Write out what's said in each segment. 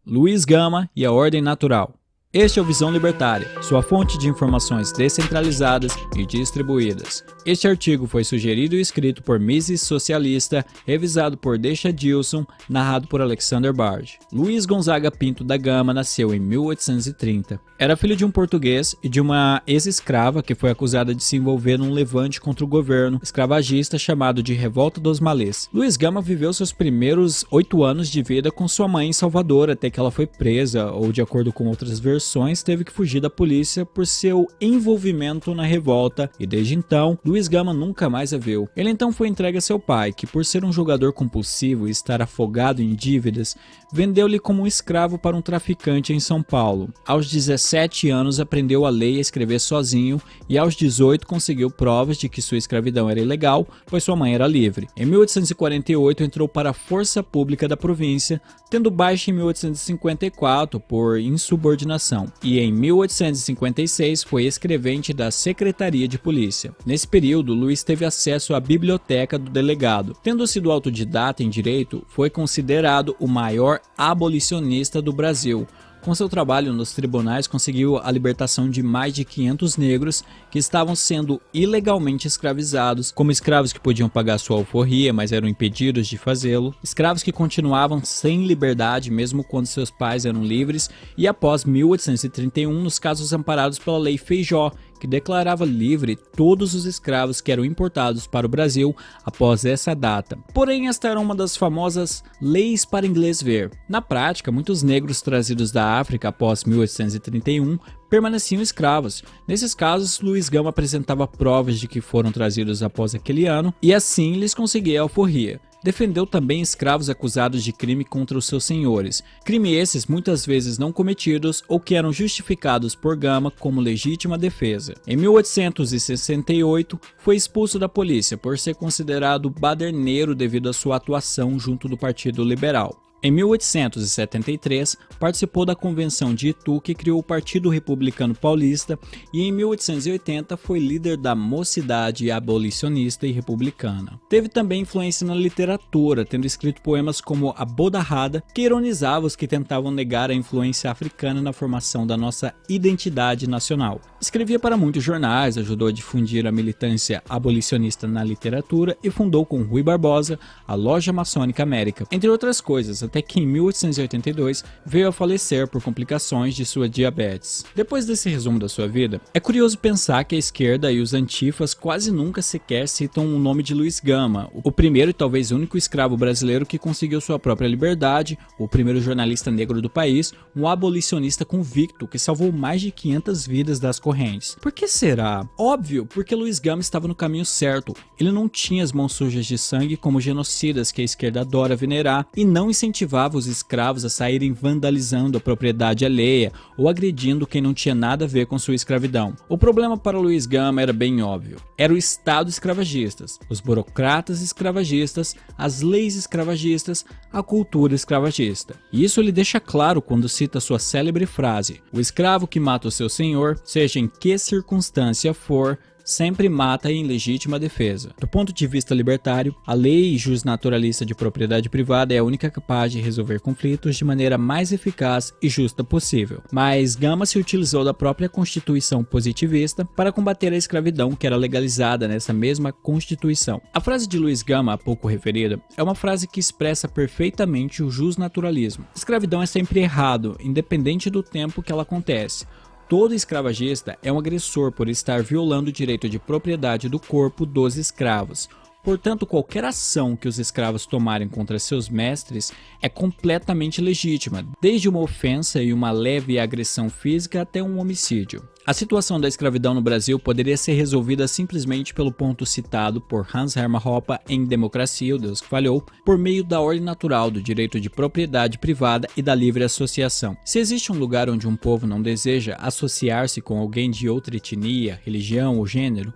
Luiz Gama e a Ordem Natural. Este é o Visão Libertária, sua fonte de informações descentralizadas e distribuídas. Este artigo foi sugerido e escrito por Mises Socialista, revisado por Deixa Dilson, narrado por Alexander Bard. Luiz Gonzaga Pinto da Gama nasceu em 1830. Era filho de um português e de uma ex-escrava que foi acusada de se envolver num levante contra o governo escravagista chamado de Revolta dos Malês. Luiz Gama viveu seus primeiros 8 anos de vida com sua mãe em Salvador até que ela foi presa, ou de acordo com outras versões, teve que fugir da polícia por seu envolvimento na revolta e desde então, Luiz Gama nunca mais a viu. Ele então foi entregue a seu pai, que por ser um jogador compulsivo e estar afogado em dívidas, vendeu-lhe como um escravo para um traficante em São Paulo. Aos 17 anos aprendeu a ler e a escrever sozinho e aos 18 conseguiu provas de que sua escravidão era ilegal, pois sua mãe era livre. Em 1848 entrou para a Força Pública da província, tendo baixa em 1854 por insubordinação. E em 1856 foi escrevente da Secretaria de Polícia. Nesse período, Luiz teve acesso à biblioteca do delegado. Tendo sido autodidata em direito, foi considerado o maior abolicionista do Brasil. Com seu trabalho nos tribunais, conseguiu a libertação de mais de 500 negros que estavam sendo ilegalmente escravizados, como escravos que podiam pagar sua alforria, mas eram impedidos de fazê-lo, escravos que continuavam sem liberdade mesmo quando seus pais eram livres, e após 1831, nos casos amparados pela Lei Feijó, que declarava livre todos os escravos que eram importados para o Brasil após essa data. Porém, esta era uma das famosas leis para inglês ver. Na prática, muitos negros trazidos da África após 1831 permaneciam escravos. Nesses casos, Luiz Gama apresentava provas de que foram trazidos após aquele ano e assim lhes conseguia a alforria. Defendeu também escravos acusados de crime contra os seus senhores, crime esses muitas vezes não cometidos ou que eram justificados por Gama como legítima defesa. Em 1868, foi expulso da polícia por ser considerado baderneiro devido à sua atuação junto do Partido Liberal. Em 1873, participou da Convenção de Itu, que criou o Partido Republicano Paulista, e em 1880 foi líder da Mocidade Abolicionista e Republicana. Teve também influência na literatura, tendo escrito poemas como A Bodarrada, que ironizava os que tentavam negar a influência africana na formação da nossa identidade nacional. Escrevia para muitos jornais, ajudou a difundir a militância abolicionista na literatura e fundou com Rui Barbosa a Loja Maçônica América, entre outras coisas, até que em 1882 veio a falecer por complicações de sua diabetes. Depois desse resumo da sua vida, é curioso pensar que a esquerda e os antifas quase nunca sequer citam o nome de Luiz Gama, o primeiro e talvez único escravo brasileiro que conseguiu sua própria liberdade, o primeiro jornalista negro do país, um abolicionista convicto que salvou mais de 500 vidas das correntes. Por que será? Óbvio, porque Luiz Gama estava no caminho certo. Ele não tinha as mãos sujas de sangue como genocidas que a esquerda adora venerar e não incentivava os escravos a saírem vandalizando a propriedade alheia ou agredindo quem não tinha nada a ver com sua escravidão. O problema para Luiz Gama era bem óbvio. Era o Estado escravagista, os burocratas escravagistas, as leis escravagistas, a cultura escravagista. E isso ele deixa claro quando cita sua célebre frase: "O escravo que mata o seu senhor, seja em que circunstância for, sempre mata em legítima defesa." Do ponto de vista libertário, a lei justnaturalista de propriedade privada é a única capaz de resolver conflitos de maneira mais eficaz e justa possível. Mas Gama se utilizou da própria Constituição positivista para combater a escravidão que era legalizada nessa mesma Constituição. A frase de Luiz Gama, há pouco referida, é uma frase que expressa perfeitamente o justnaturalismo. Escravidão é sempre errado, independente do tempo que ela acontece. Todo escravagista é um agressor por estar violando o direito de propriedade do corpo dos escravos. Portanto, qualquer ação que os escravos tomarem contra seus mestres é completamente legítima, desde uma ofensa e uma leve agressão física até um homicídio. A situação da escravidão no Brasil poderia ser resolvida simplesmente pelo ponto citado por Hans Hermann Hoppe em Democracia, o Deus que Falhou, por meio da ordem natural, do direito de propriedade privada e da livre associação. Se existe um lugar onde um povo não deseja associar-se com alguém de outra etnia, religião ou gênero,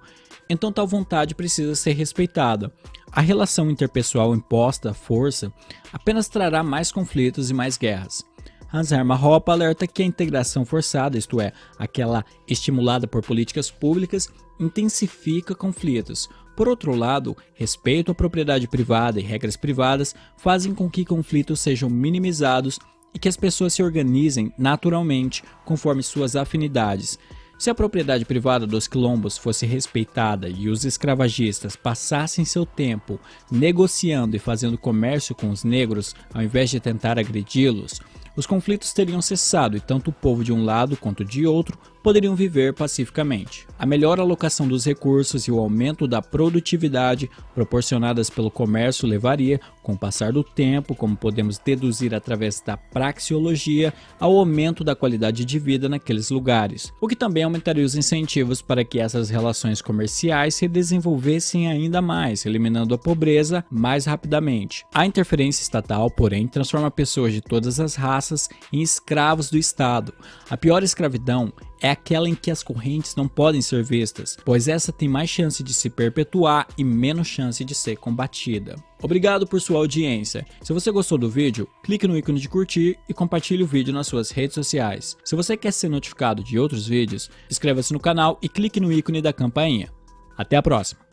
então tal vontade precisa ser respeitada. A relação interpessoal imposta à força apenas trará mais conflitos e mais guerras. Hans Hermann Hoppe alerta que a integração forçada, isto é, aquela estimulada por políticas públicas, intensifica conflitos. Por outro lado, respeito à propriedade privada e regras privadas fazem com que conflitos sejam minimizados e que as pessoas se organizem naturalmente conforme suas afinidades. Se a propriedade privada dos quilombos fosse respeitada e os escravagistas passassem seu tempo negociando e fazendo comércio com os negros ao invés de tentar agredi-los, os conflitos teriam cessado e tanto o povo de um lado quanto de outro poderiam viver pacificamente. A melhor alocação dos recursos e o aumento da produtividade proporcionadas pelo comércio levaria, com o passar do tempo, como podemos deduzir através da praxeologia, ao aumento da qualidade de vida naqueles lugares, o que também aumentaria os incentivos para que essas relações comerciais se desenvolvessem ainda mais, eliminando a pobreza mais rapidamente. A interferência estatal, porém, transforma pessoas de todas as raças em escravos do Estado. A pior escravidão é aquela em que as correntes não podem ser vistas, pois essa tem mais chance de se perpetuar e menos chance de ser combatida. Obrigado por sua audiência. Se você gostou do vídeo, clique no ícone de curtir e compartilhe o vídeo nas suas redes sociais. Se você quer ser notificado de outros vídeos, inscreva-se no canal e clique no ícone da campainha. Até a próxima!